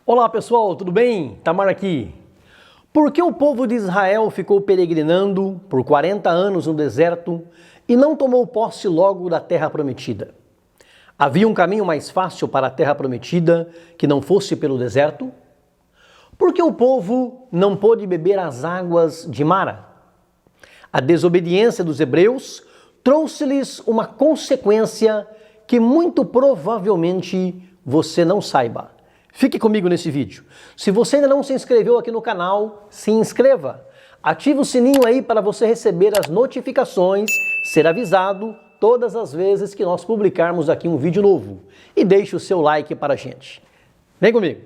Olá pessoal, tudo bem? Tamar aqui. Por que o povo de Israel ficou peregrinando por 40 anos no deserto e não tomou posse logo da terra prometida? Havia um caminho mais fácil para a terra prometida que não fosse pelo deserto? Por que o povo não pôde beber as águas de Mara? A desobediência dos hebreus trouxe-lhes uma consequência que muito provavelmente você não saiba. Fique comigo nesse vídeo. Se você ainda não se inscreveu aqui no canal, se inscreva. Ative o sininho aí para você receber as notificações, ser avisado todas as vezes que nós publicarmos aqui um vídeo novo. E deixe o seu like para a gente. Vem comigo.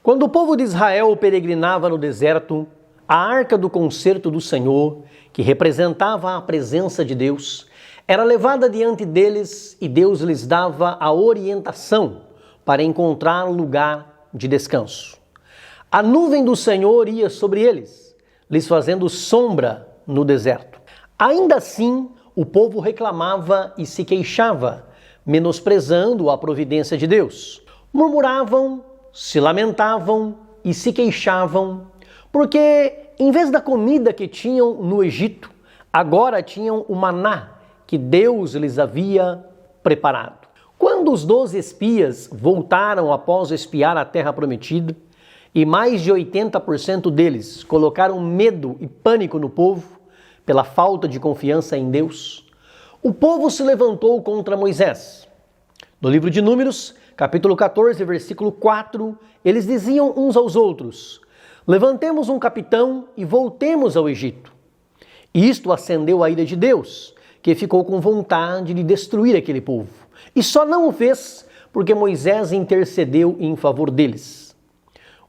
Quando o povo de Israel peregrinava no deserto, a arca do concerto do Senhor, que representava a presença de Deus, era levada diante deles e Deus lhes dava a orientação para encontrar lugar de descanso. A nuvem do Senhor ia sobre eles, lhes fazendo sombra no deserto. Ainda assim, o povo reclamava e se queixava, menosprezando a providência de Deus. Murmuravam, se lamentavam e se queixavam, porque em vez da comida que tinham no Egito, agora tinham o maná que Deus lhes havia preparado. Quando os 12 espias voltaram após espiar a terra prometida, e mais de 80% deles colocaram medo e pânico no povo, pela falta de confiança em Deus, o povo se levantou contra Moisés. No livro de Números, capítulo 14, versículo 4, eles diziam uns aos outros: levantemos um capitão e voltemos ao Egito. Isto acendeu a ira de Deus, que ficou com vontade de destruir aquele povo. E só não o fez porque Moisés intercedeu em favor deles.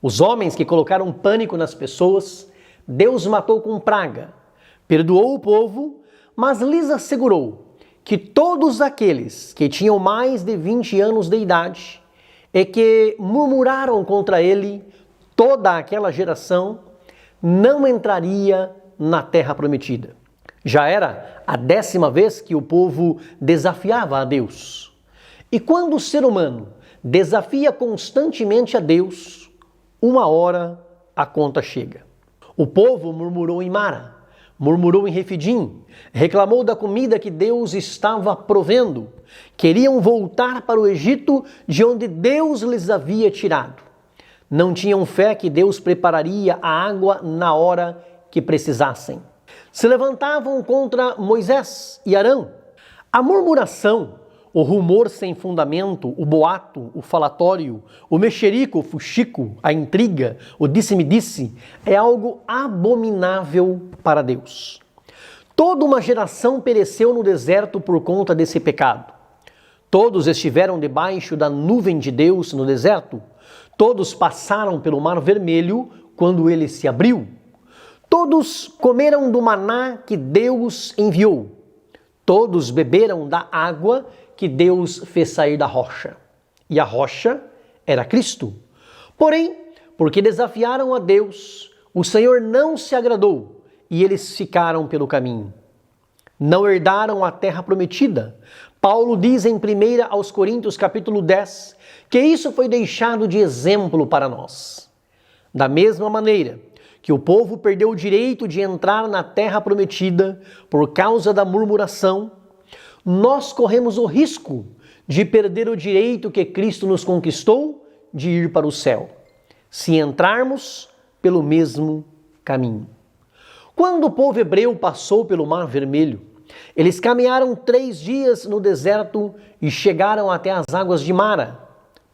Os homens que colocaram pânico nas pessoas, Deus matou com praga, perdoou o povo, mas lhes assegurou que todos aqueles que tinham mais de 20 anos de idade e que murmuraram contra ele, toda aquela geração não entraria na terra prometida. Já era a 10ª vez que o povo desafiava a Deus. E quando o ser humano desafia constantemente a Deus, uma hora a conta chega. O povo murmurou em Mara, murmurou em Refidim, reclamou da comida que Deus estava provendo. Queriam voltar para o Egito, de onde Deus lhes havia tirado. Não tinham fé que Deus prepararia a água na hora que precisassem. Se levantavam contra Moisés e Arão. A murmuração, o rumor sem fundamento, o boato, o falatório, o mexerico, o fuxico, a intriga, o disse-me-disse, é algo abominável para Deus. Toda uma geração pereceu no deserto por conta desse pecado. Todos estiveram debaixo da nuvem de Deus no deserto. Todos passaram pelo Mar Vermelho quando ele se abriu. Todos comeram do maná que Deus enviou. Todos beberam da água que Deus fez sair da rocha. E a rocha era Cristo. Porém, porque desafiaram a Deus, o Senhor não se agradou e eles ficaram pelo caminho. Não herdaram a terra prometida. Paulo diz em 1 aos Coríntios capítulo 10 que isso foi deixado de exemplo para nós. Da mesma maneira que o povo perdeu o direito de entrar na terra prometida por causa da murmuração, nós corremos o risco de perder o direito que Cristo nos conquistou de ir para o céu, se entrarmos pelo mesmo caminho. Quando o povo hebreu passou pelo Mar Vermelho, eles caminharam 3 dias no deserto e chegaram até as águas de Mara.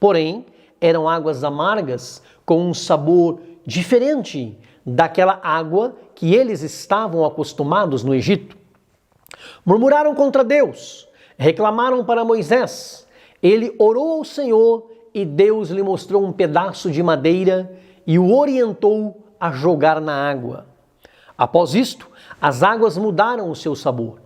Porém, eram águas amargas com um sabor diferente daquela água que eles estavam acostumados no Egito. Murmuraram contra Deus, reclamaram para Moisés. Ele orou ao Senhor e Deus lhe mostrou um pedaço de madeira e o orientou a jogar na água. Após isto, as águas mudaram o seu sabor.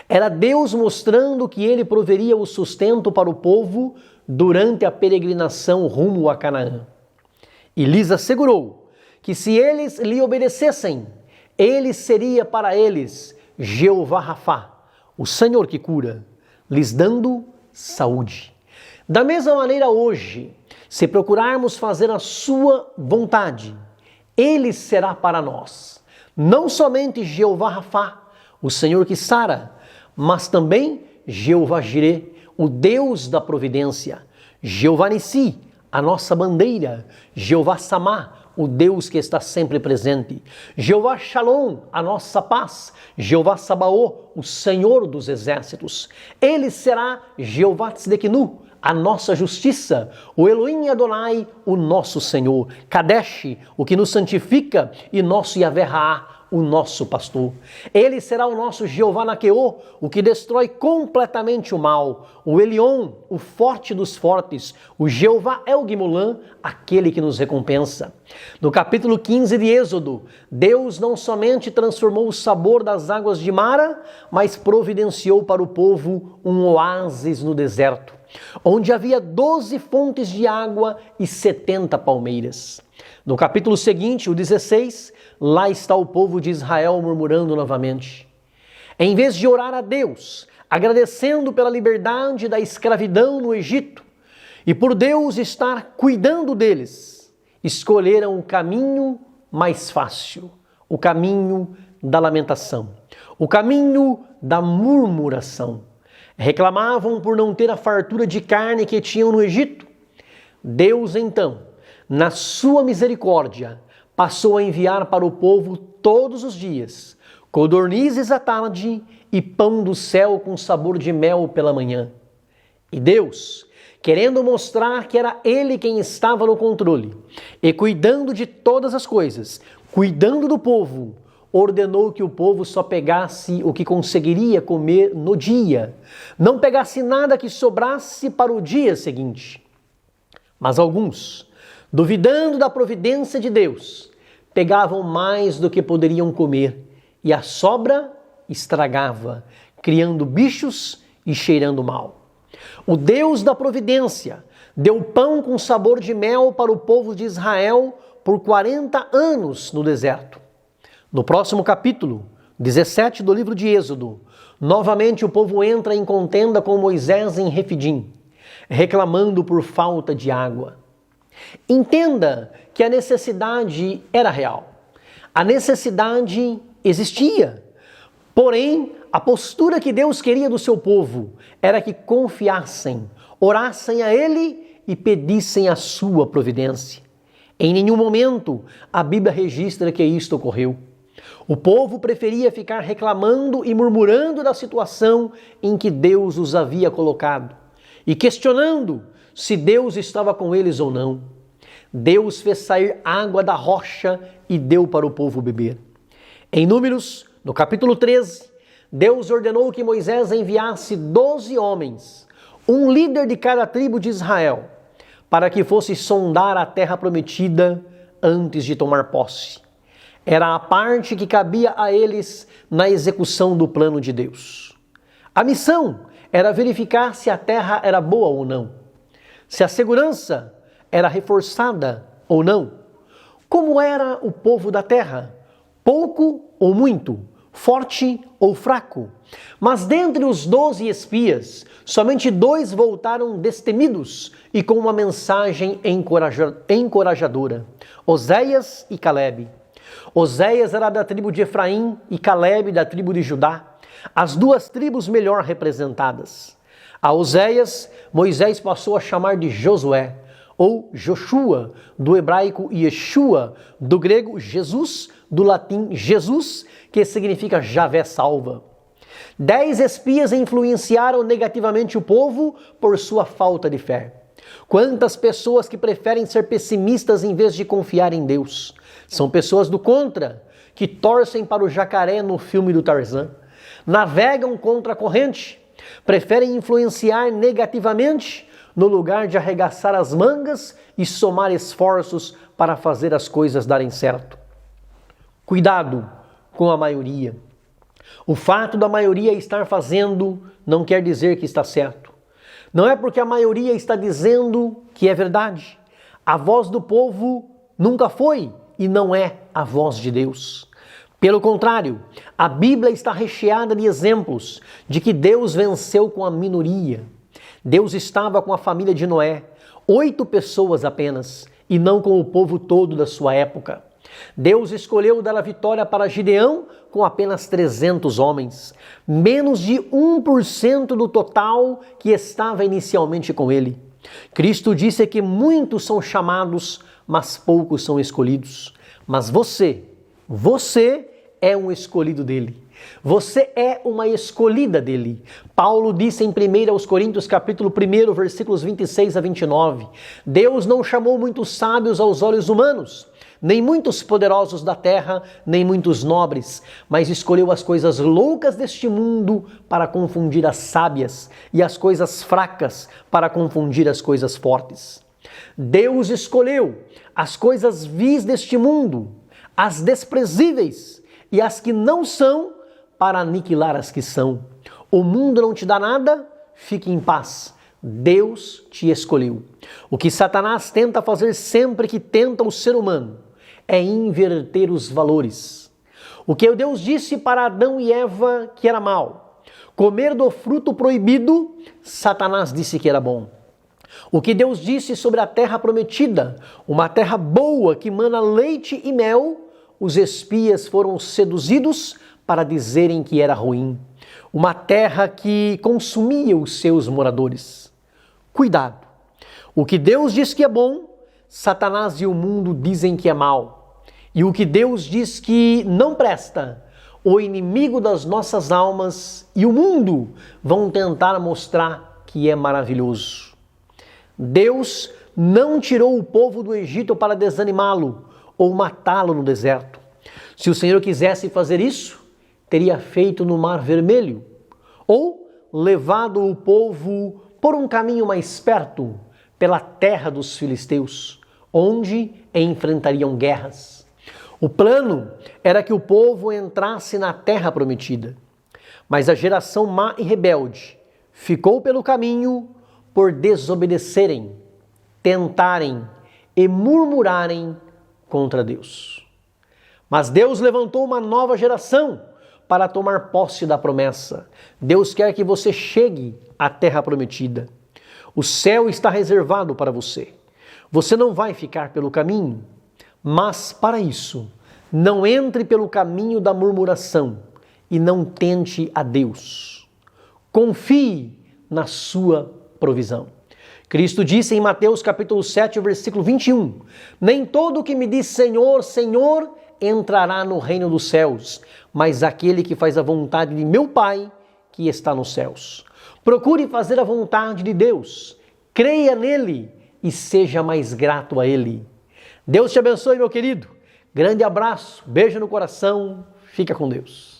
Era Deus mostrando que ele proveria o sustento para o povo durante a peregrinação rumo a Canaã. E lhes assegurou que se eles lhe obedecessem, ele seria para eles Jeová Rafá, o Senhor que cura, lhes dando saúde. Da mesma maneira hoje, se procurarmos fazer a sua vontade, Ele será para nós, não somente Jeová Rafá, o Senhor que sara, mas também Jeová Jirê, o Deus da providência, Jeová Nissi, a nossa bandeira, Jeová Samá, o Deus que está sempre presente, Jeová Shalom, a nossa paz, Jeová Sabaô, o Senhor dos exércitos. Ele será Jeová Tzedekinu, a nossa justiça, o Elohim Adonai, o nosso Senhor, Kadesh, o que nos santifica, e nosso Yahvé Raá, o nosso pastor. Ele será o nosso Jeová Naqueô, o que destrói completamente o mal, o Elion, o forte dos fortes, o Jeová El-Gimulã, aquele que nos recompensa. No capítulo 15 de Êxodo, Deus não somente transformou o sabor das águas de Mara, mas providenciou para o povo um oásis no deserto, onde havia 12 fontes de água e 70 palmeiras. No capítulo seguinte, o 16, lá está o povo de Israel murmurando novamente. Em vez de orar a Deus, agradecendo pela liberdade da escravidão no Egito e por Deus estar cuidando deles, escolheram o caminho mais fácil, o caminho da lamentação, o caminho da murmuração. Reclamavam por não ter a fartura de carne que tinham no Egito. Deus, então, na sua misericórdia, passou a enviar para o povo todos os dias codornizes à tarde e pão do céu com sabor de mel pela manhã. E Deus, querendo mostrar que era Ele quem estava no controle e cuidando de todas as coisas, cuidando do povo, ordenou que o povo só pegasse o que conseguiria comer no dia, não pegasse nada que sobrasse para o dia seguinte. Mas alguns, duvidando da providência de Deus, pegavam mais do que poderiam comer e a sobra estragava, criando bichos e cheirando mal. O Deus da providência deu pão com sabor de mel para o povo de Israel por 40 anos no deserto. No próximo capítulo, 17 do livro de Êxodo, novamente o povo entra em contenda com Moisés em Refidim, reclamando por falta de água. Entenda que a necessidade era real. A necessidade existia. Porém, a postura que Deus queria do seu povo era que confiassem, orassem a Ele e pedissem a sua providência. Em nenhum momento a Bíblia registra que isto ocorreu. O povo preferia ficar reclamando e murmurando da situação em que Deus os havia colocado e questionando se Deus estava com eles ou não. Deus fez sair água da rocha e deu para o povo beber. Em Números, no capítulo 13, Deus ordenou que Moisés enviasse 12 homens, um líder de cada tribo de Israel, para que fosse sondar a terra prometida antes de tomar posse. Era a parte que cabia a eles na execução do plano de Deus. A missão era verificar se a terra era boa ou não, se a segurança era reforçada ou não. Como era o povo da terra? Pouco ou muito? Forte ou fraco? Mas dentre os 12 espias, somente 2 voltaram destemidos e com uma mensagem encorajadora: Oséias e Calebe. Oséias era da tribo de Efraim e Calebe da tribo de Judá, as 2 tribos melhor representadas. A Oséias, Moisés passou a chamar de Josué, ou Joshua, do hebraico Yeshua, do grego Jesus, do latim Jesus, que significa Javé salva. 10 espias influenciaram negativamente o povo por sua falta de fé. Quantas pessoas que preferem ser pessimistas em vez de confiar em Deus. São pessoas do contra, que torcem para o jacaré no filme do Tarzan, navegam contra a corrente, preferem influenciar negativamente no lugar de arregaçar as mangas e somar esforços para fazer as coisas darem certo. Cuidado com a maioria. O fato da maioria estar fazendo não quer dizer que está certo. Não é porque a maioria está dizendo que é verdade. A voz do povo nunca foi e não é a voz de Deus. Pelo contrário, a Bíblia está recheada de exemplos de que Deus venceu com a minoria. Deus estava com a família de Noé, 8 pessoas apenas, e não com o povo todo da sua época. Deus escolheu dar a vitória para Gideão com apenas 300 homens, menos de 1% do total que estava inicialmente com ele. Cristo disse que muitos são chamados, mas poucos são escolhidos. Mas você é um escolhido dele. Você é uma escolhida dele. Paulo disse em 1 Coríntios capítulo 1, versículos 26 a 29, Deus não chamou muitos sábios aos olhos humanos, nem muitos poderosos da terra, nem muitos nobres, mas escolheu as coisas loucas deste mundo para confundir as sábias, e as coisas fracas para confundir as coisas fortes. Deus escolheu as coisas vis deste mundo, as desprezíveis e as que não são, para aniquilar as que são. O mundo não te dá nada, fique em paz. Deus te escolheu. O que Satanás tenta fazer sempre que tenta o ser humano é inverter os valores. O que Deus disse para Adão e Eva que era mal, comer do fruto proibido, Satanás disse que era bom. O que Deus disse sobre a terra prometida, uma terra boa que mana leite e mel, os espias foram seduzidos para dizerem que era ruim. Uma terra que consumia os seus moradores. Cuidado! O que Deus diz que é bom, Satanás e o mundo dizem que é mal. E o que Deus diz que não presta, o inimigo das nossas almas e o mundo vão tentar mostrar que é maravilhoso. Deus não tirou o povo do Egito para desanimá-lo ou matá-lo no deserto. Se o Senhor quisesse fazer isso, teria feito no Mar Vermelho, ou levado o povo por um caminho mais perto, pela terra dos filisteus, onde enfrentariam guerras. O plano era que o povo entrasse na terra prometida, mas a geração má e rebelde ficou pelo caminho por desobedecerem, tentarem e murmurarem contra Deus. Mas Deus levantou uma nova geração para tomar posse da promessa. Deus quer que você chegue à terra prometida. O céu está reservado para você. Você não vai ficar pelo caminho, mas para isso, não entre pelo caminho da murmuração e não tente a Deus. Confie na sua provisão. Cristo disse em Mateus capítulo 7, versículo 21, nem todo o que me diz Senhor, Senhor, entrará no reino dos céus, mas aquele que faz a vontade de meu Pai que está nos céus. Procure fazer a vontade de Deus, creia nele e seja mais grato a ele. Deus te abençoe, meu querido. Grande abraço, beijo no coração, fica com Deus.